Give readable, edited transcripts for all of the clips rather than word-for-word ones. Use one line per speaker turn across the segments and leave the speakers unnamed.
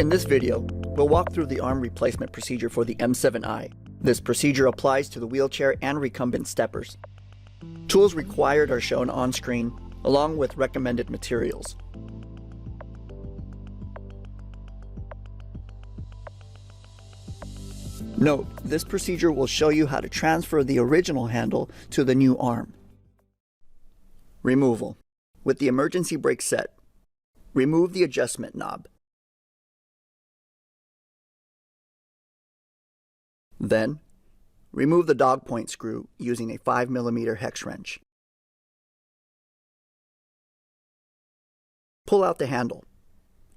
In this video, we'll walk through the arm replacement procedure for the M7i. This procedure applies to the wheelchair and recumbent steppers. Tools required are shown on screen, along with recommended materials. Note, this procedure will show you how to transfer the original handle to the new arm. Removal. With the emergency brake set, remove the adjustment knob. Then, remove the dog point screw using a 5mm hex wrench. Pull out the handle.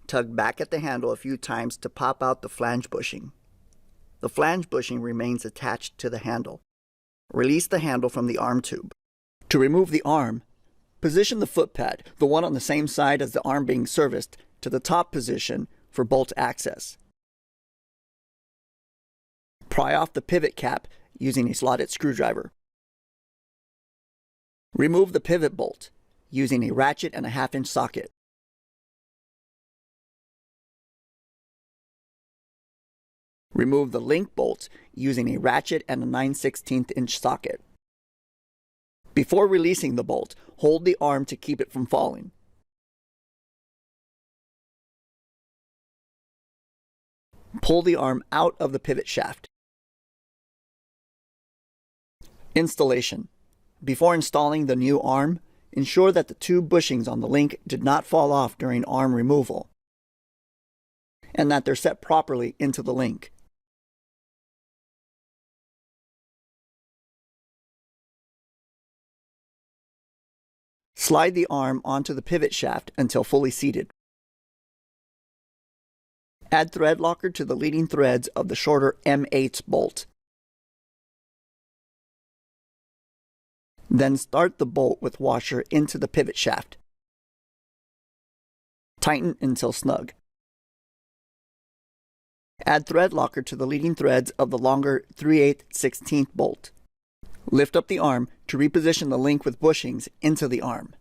Tug back at the handle a few times to pop out the flange bushing. The flange bushing remains attached to the handle. Release the handle from the arm tube. To remove the arm, position the foot pad, the one on the same side as the arm being serviced, to the top position for bolt access. Pry off the pivot cap using a slotted screwdriver. Remove the pivot bolt using a ratchet and a 1/2-inch socket. Remove the link bolt using a ratchet and a 9/16-inch socket. Before releasing the bolt, hold the arm to keep it from falling. Pull the arm out of the pivot shaft. Installation. Before installing the new arm, ensure that the two bushings on the link did not fall off during arm removal, and that they're set properly into the link. Slide the arm onto the pivot shaft until fully seated. Add thread locker to the leading threads of the shorter M8 bolt. Then start the bolt with washer into the pivot shaft. Tighten until snug. Add thread locker to the leading threads of the longer 3/8/16 bolt. Lift up the arm to reposition the link with bushings into the arm.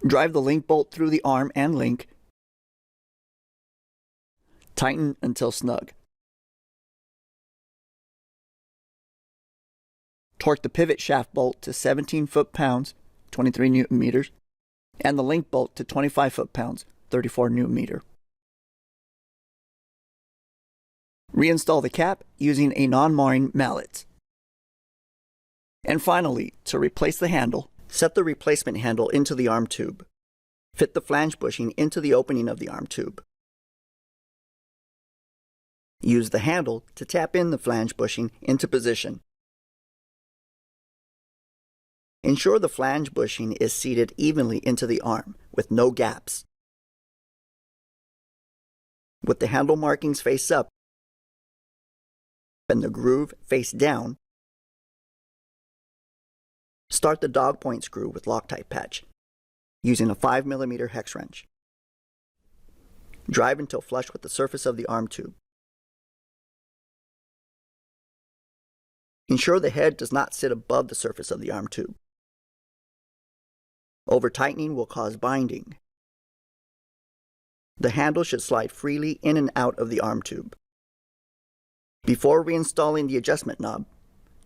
Drive the link bolt through the arm and link. Tighten until snug. Torque the pivot shaft bolt to 17 foot-pounds, 23 Newton meters, and the link bolt to 25 foot-pounds, 34 Newton meter. Reinstall the cap using a non-marring mallet. And finally, to replace the handle, set the replacement handle into the arm tube. Fit the flange bushing into the opening of the arm tube. Use the handle to tap in the flange bushing into position. Ensure the flange bushing is seated evenly into the arm, with no gaps. With the handle markings face up and the groove face down, start the dog point screw with Loctite patch, using a 5mm hex wrench. Drive until flush with the surface of the arm tube. Ensure the head does not sit above the surface of the arm tube. Over-tightening will cause binding. The handle should slide freely in and out of the arm tube. Before reinstalling the adjustment knob,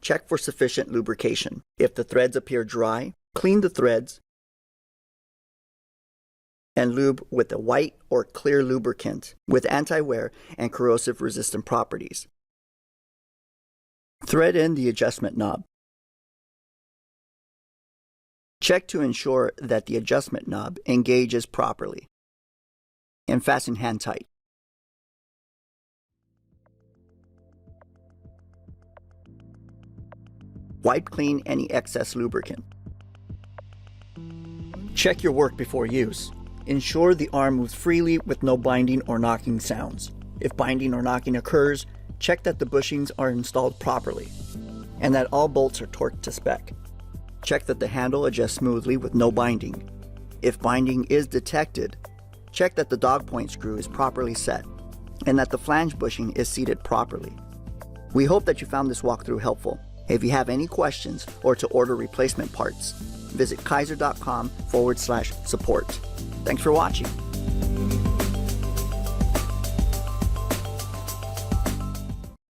check for sufficient lubrication. If the threads appear dry, clean the threads and lube with a white or clear lubricant with anti-wear and corrosive resistant properties. Thread in the adjustment knob. Check to ensure that the adjustment knob engages properly, and fasten hand tight. Wipe clean any excess lubricant. Check your work before use. Ensure the arm moves freely with no binding or knocking sounds. If binding or knocking occurs, check that the bushings are installed properly and that all bolts are torqued to spec. Check that the handle adjusts smoothly with no binding. If binding is detected, check that the dog point screw is properly set and that the flange bushing is seated properly. We hope that you found this walkthrough helpful. If you have any questions or to order replacement parts, visit kaiser.com/support. Thanks for watching.